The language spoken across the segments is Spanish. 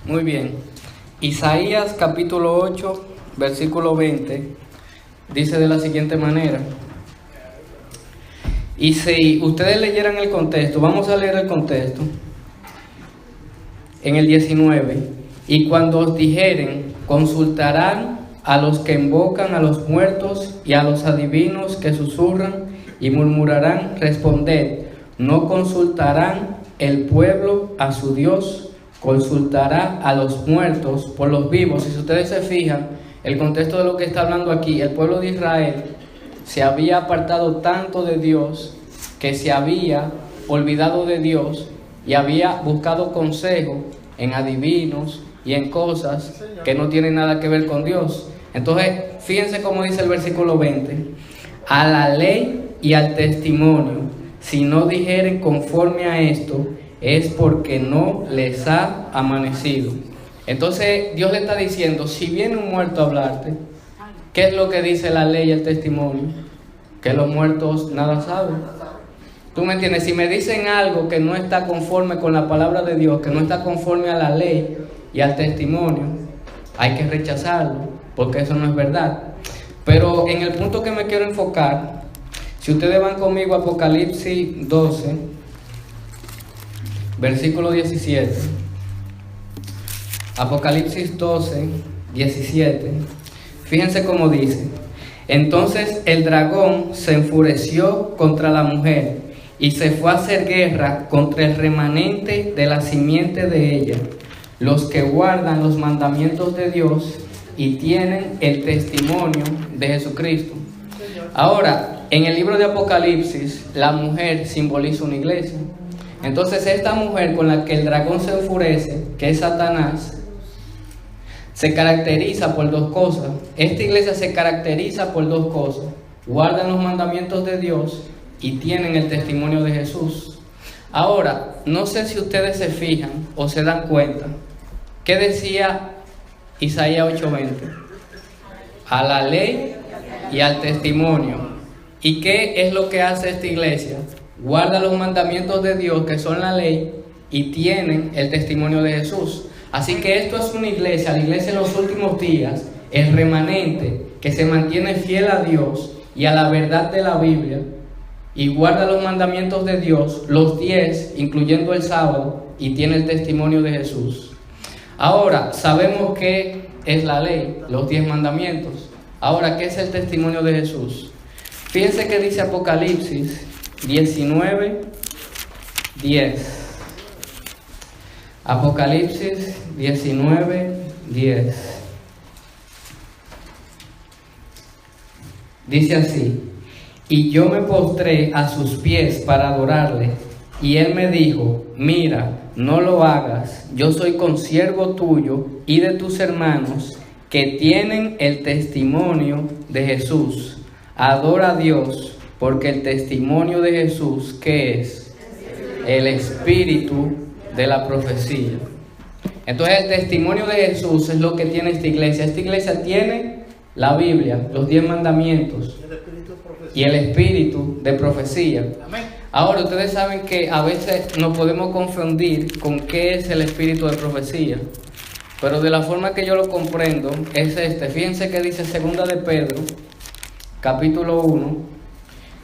Muy bien. Isaías capítulo 8, versículo 20, dice de la siguiente manera. Y si ustedes leyeran el contexto, vamos a leer el contexto. En el 19, y cuando os dijeren, consultarán a los que invocan a los muertos y a los adivinos que susurran y murmurarán, responded, no consultarán el pueblo a su Dios, consultará a los muertos por los vivos. Y si ustedes se fijan, el contexto de lo que está hablando aquí, el pueblo de Israel se había apartado tanto de Dios que se había olvidado de Dios y había buscado consejo en adivinos y en cosas que no tienen nada que ver con Dios. Entonces, fíjense cómo dice el versículo 20: a la ley y al testimonio, si no dijeren conforme a esto, es porque no les ha amanecido. Entonces, Dios le está diciendo, si viene un muerto a hablarte, ¿qué es lo que dice la ley y el testimonio? Que los muertos nada saben. ¿Tú me entiendes? Si me dicen algo que no está conforme con la palabra de Dios, que no está conforme a la ley y al testimonio, hay que rechazarlo, porque eso no es verdad. Pero en el punto que me quiero enfocar, si ustedes van conmigo a Apocalipsis 12, versículo 17. Apocalipsis 12, 17. Fíjense cómo dice. Entonces el dragón se enfureció contra la mujer y se fue a hacer guerra contra el remanente de la simiente de ella, los que guardan los mandamientos de Dios y tienen el testimonio de Jesucristo. Ahora, en el libro de Apocalipsis, la mujer simboliza una iglesia. Entonces, esta mujer con la que el dragón se enfurece, que es Satanás, se caracteriza por dos cosas. Esta iglesia se caracteriza por dos cosas: guardan los mandamientos de Dios y tienen el testimonio de Jesús. Ahora, no sé si ustedes se fijan o se dan cuenta. ¿Qué decía Isaías 8:20? A la ley y al testimonio. ¿Y qué es lo que hace esta iglesia? Guarda los mandamientos de Dios, que son la ley, y tienen el testimonio de Jesús. Así que esto es una iglesia, la iglesia en los últimos días, el remanente que se mantiene fiel a Dios y a la verdad de la Biblia, y guarda los mandamientos de Dios, los 10, incluyendo el sábado, y tiene el testimonio de Jesús. Ahora, sabemos qué es la ley, los 10 mandamientos. Ahora, ¿qué es el testimonio de Jesús? Fíjense que dice Apocalipsis 19, 10. Apocalipsis 19, 10. Dice así: y yo me postré a sus pies para adorarle, y él me dijo, mira, no lo hagas, yo soy consiervo tuyo y de tus hermanos que tienen el testimonio de Jesús. Adora a Dios, porque el testimonio de Jesús, ¿qué es? El espíritu de la profecía. Entonces el testimonio de Jesús es lo que tiene esta iglesia. Esta iglesia tiene la Biblia, los 10 mandamientos y el espíritu de profecía. Ahora, ustedes saben que a veces nos podemos confundir con qué es el espíritu de profecía, pero de la forma que yo lo comprendo es este. Fíjense que dice 2 de Pedro, capítulo 1,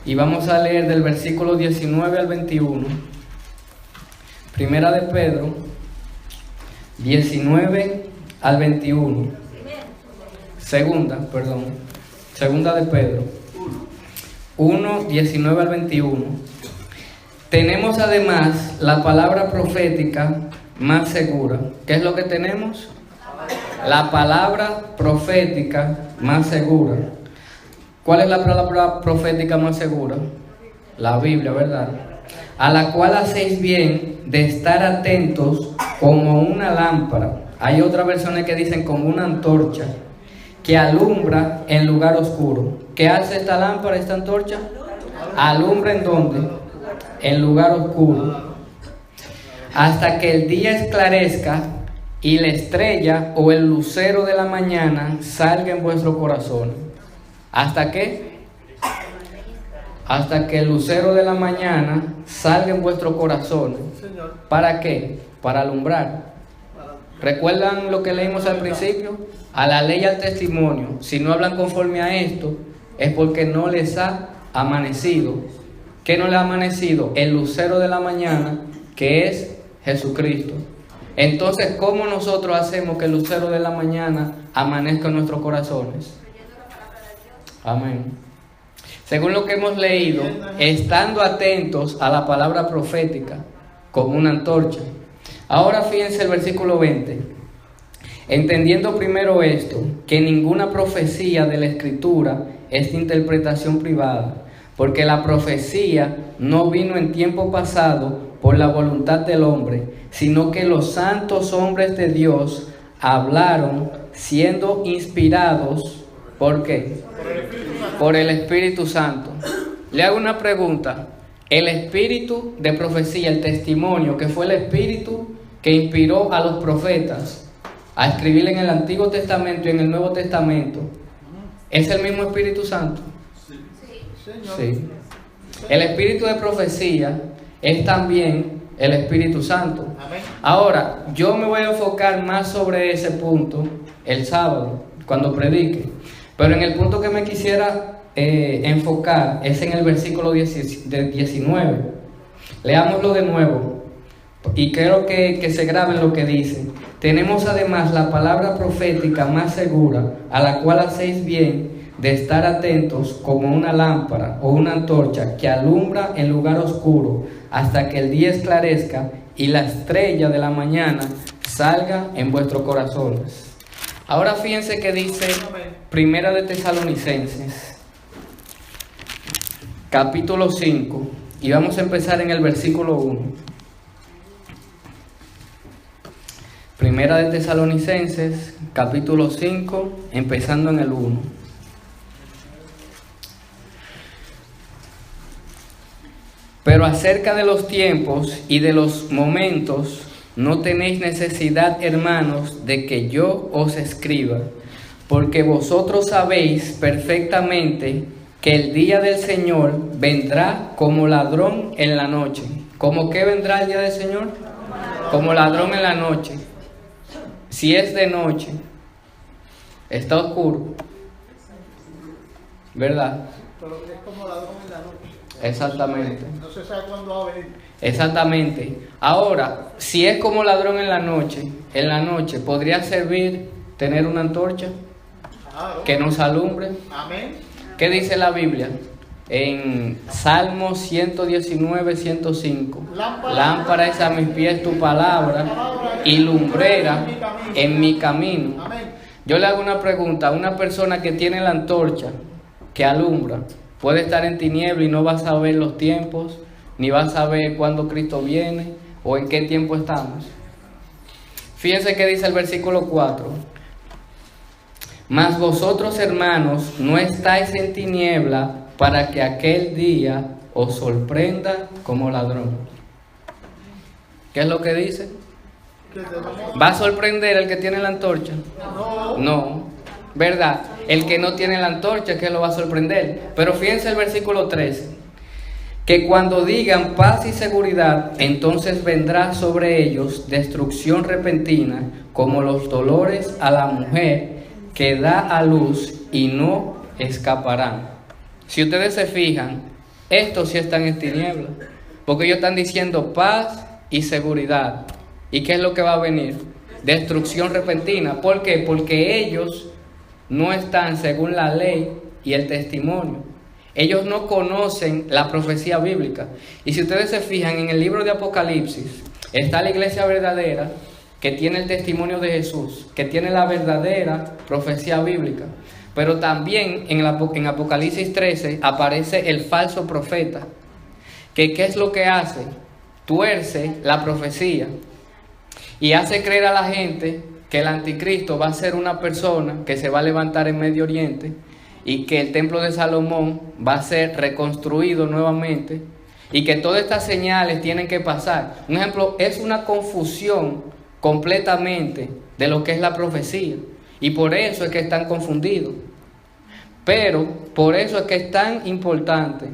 y vamos a leer del versículo 19 al 21. Primera de Pedro, 19 al 21. Segunda de Pedro, 1, 19 al 21. Tenemos además la palabra profética más segura. ¿Qué es lo que tenemos? La palabra profética más segura. ¿Cuál es la palabra profética más segura? La Biblia, ¿verdad? A la cual hacéis bien de estar atentos como una lámpara. Hay otras versiones que dicen como una antorcha que alumbra en lugar oscuro. ¿Qué hace esta lámpara, esta antorcha? Alumbra ¿en dónde? En lugar oscuro. Hasta que el día esclarezca y la estrella o el lucero de la mañana salga en vuestro corazón. ¿Hasta qué? Hasta que el lucero de la mañana salga en vuestro corazón. ¿Para qué? Para alumbrar. ¿Recuerdan lo que leímos al principio? A la ley y al testimonio. Si no hablan conforme a esto, es porque no les ha amanecido. ¿Qué no les ha amanecido? El lucero de la mañana, que es Jesucristo. Entonces, ¿cómo nosotros hacemos que el lucero de la mañana amanezca en nuestros corazones? Amén. Según lo que hemos leído, estando atentos a la palabra profética como una antorcha. Ahora fíjense el versículo 20. Entendiendo primero esto, que ninguna profecía de la Escritura es interpretación privada, porque la profecía no vino en tiempo pasado por la voluntad del hombre, sino que los santos hombres de Dios hablaron siendo inspirados, ¿por qué? Por el Espíritu Santo. Le hago una pregunta. El espíritu de profecía, el testimonio, que fue el espíritu que inspiró a los profetas a escribir en el Antiguo Testamento y en el Nuevo Testamento, ¿es el mismo Espíritu Santo? Sí. El espíritu de profecía es también el Espíritu Santo. Ahora, yo me voy a enfocar más sobre ese punto el sábado, cuando predique. Pero en el punto que me quisiera enfocar es en el versículo 19. Leámoslo de nuevo y quiero que se grabe lo que dice. Tenemos además la palabra profética más segura, a la cual hacéis bien de estar atentos como una lámpara o una antorcha que alumbra en lugar oscuro hasta que el día esclarezca y la estrella de la mañana salga en vuestros corazones. Ahora fíjense que dice Primera de Tesalonicenses, capítulo 5, y vamos a empezar en el versículo 1. Primera de Tesalonicenses, capítulo 5, empezando en el 1. Pero acerca de los tiempos y de los momentos, no tenéis necesidad, hermanos, de que yo os escriba, porque vosotros sabéis perfectamente que el día del Señor vendrá como ladrón en la noche. ¿Cómo qué vendrá el día del Señor? Como ladrón en la noche. Si es de noche, está oscuro, ¿verdad? Pero es como ladrón en la noche. Exactamente. No se sabe cuándo va a venir. Exactamente. Ahora, si es como ladrón en la noche, ¿podría servir tener una antorcha Claro. que nos alumbre? Amén. ¿Qué dice la Biblia? En Salmo 119, 105. Lámpara es a mis pies tu palabra y lumbrera en mi camino. Amén. Yo le hago una pregunta. Una persona que tiene la antorcha que alumbra puede estar en tiniebla y no va a saber los tiempos, ni va a saber cuándo Cristo viene o en qué tiempo estamos. Fíjense que dice el versículo 4. Mas vosotros, hermanos, no estáis en tiniebla para que aquel día os sorprenda como ladrón. ¿Qué es lo que dice? ¿Va a sorprender el que tiene la antorcha? No, ¿verdad? El que no tiene la antorcha, ¿qué lo va a sorprender? Pero fíjense el versículo 13. Que cuando digan paz y seguridad, entonces vendrá sobre ellos destrucción repentina, como los dolores a la mujer que da a luz, y no escaparán. Si ustedes se fijan, estos sí están en tinieblas, porque ellos están diciendo paz y seguridad. ¿Y qué es lo que va a venir? Destrucción repentina. ¿Por qué? Porque ellos no están según la ley y el testimonio. Ellos no conocen la profecía bíblica. Y si ustedes se fijan en el libro de Apocalipsis, está la iglesia verdadera que tiene el testimonio de Jesús, que tiene la verdadera profecía bíblica. Pero también en Apocalipsis 13 aparece el falso profeta, que ¿qué es lo que hace? Tuerce la profecía y hace creer a la gente que el anticristo va a ser una persona que se va a levantar en Medio Oriente y que el templo de Salomón va a ser reconstruido nuevamente y que todas estas señales tienen que pasar. Un ejemplo, es una confusión completamente de lo que es la profecía, y por eso es que están confundidos. Pero por eso es que es tan importante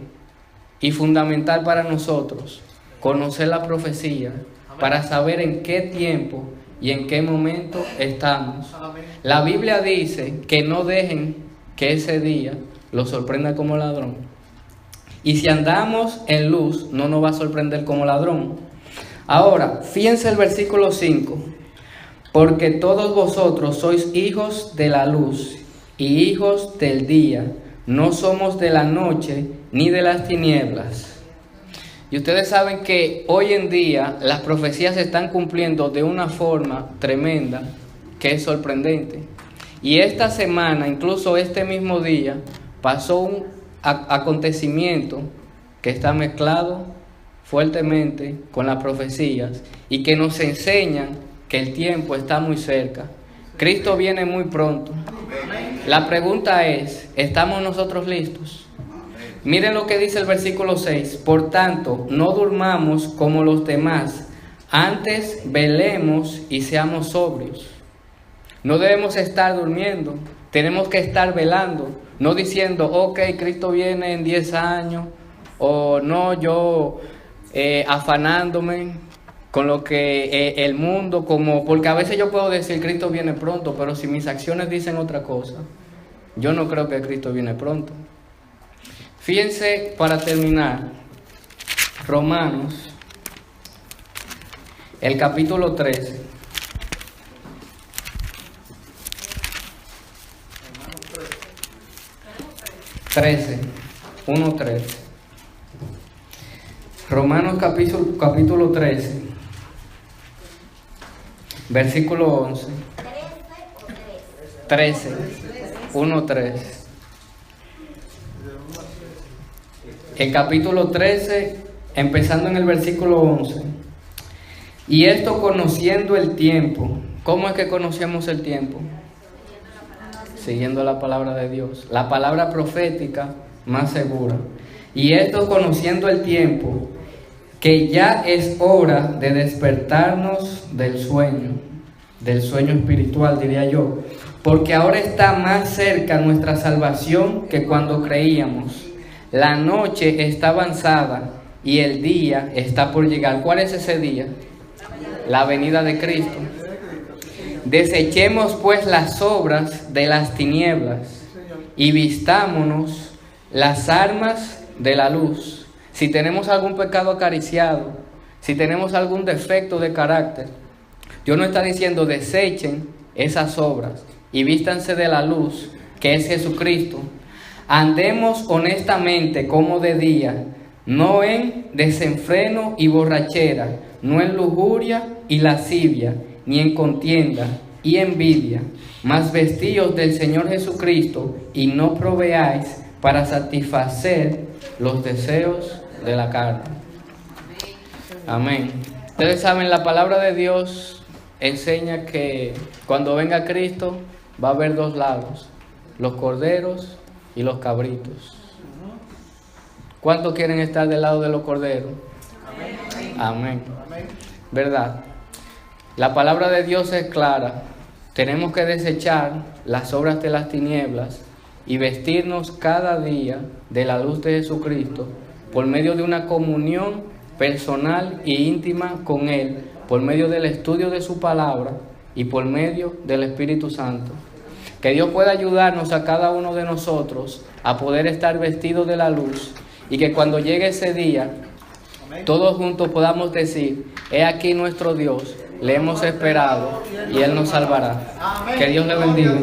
y fundamental para nosotros conocer la profecía, para saber en qué tiempo y en qué momento estamos. Amén. La Biblia dice que no dejen que ese día los sorprenda como ladrón. Y si andamos en luz, no nos va a sorprender como ladrón. Ahora, fíjense el versículo 5. Porque todos vosotros sois hijos de la luz y hijos del día. No somos de la noche ni de las tinieblas. Y ustedes saben que hoy en día las profecías se están cumpliendo de una forma tremenda que es sorprendente. Y esta semana, incluso este mismo día, pasó un acontecimiento que está mezclado fuertemente con las profecías y que nos enseñan que el tiempo está muy cerca. Cristo viene muy pronto. La pregunta es, ¿estamos nosotros listos? Miren lo que dice el versículo 6. Por tanto, no durmamos como los demás, antes velemos y seamos sobrios. No debemos estar durmiendo, tenemos que estar velando, no diciendo, ok, Cristo viene en 10 años, o no, yo afanándome con lo que el mundo, porque a veces yo puedo decir Cristo viene pronto, pero si mis acciones dicen otra cosa, yo no creo que Cristo viene pronto. Fíjense, para terminar, Romanos, el capítulo 13. 1:13. Romanos capítulo 13, versículo 11. 13, 1:3. El capítulo 13, empezando en el versículo 11. Y esto conociendo el tiempo. ¿Cómo es que conocemos el tiempo? Siguiendo la palabra de Dios, la palabra profética más segura. Y esto conociendo el tiempo, que ya es hora de despertarnos del sueño espiritual, diría yo, porque ahora está más cerca nuestra salvación que cuando creíamos. La noche está avanzada y el día está por llegar. ¿Cuál es ese día? La venida de Cristo. Desechemos pues las obras de las tinieblas y vistámonos las armas de la luz. Si tenemos algún pecado acariciado, si tenemos algún defecto de carácter, Dios no está diciendo desechen esas obras y vístanse de la luz que es Jesucristo. Andemos honestamente como de día, no en desenfreno y borrachera, no en lujuria y lascivia, ni en contienda y envidia, mas vestíos del Señor Jesucristo y no proveáis para satisfacer los deseos de la carne. Amén. Ustedes saben, la palabra de Dios enseña que cuando venga Cristo va a haber dos lados, los corderos y los cabritos. ¿Cuántos quieren estar del lado de los corderos? Amén. ¿Verdad? La palabra de Dios es clara. Tenemos que desechar las obras de las tinieblas y vestirnos cada día de la luz de Jesucristo por medio de una comunión personal e íntima con Él, por medio del estudio de su palabra y por medio del Espíritu Santo. Que Dios pueda ayudarnos a cada uno de nosotros a poder estar vestidos de la luz y que cuando llegue ese día, todos juntos podamos decir, he aquí nuestro Dios, le hemos esperado y Él nos salvará. Que Dios le bendiga.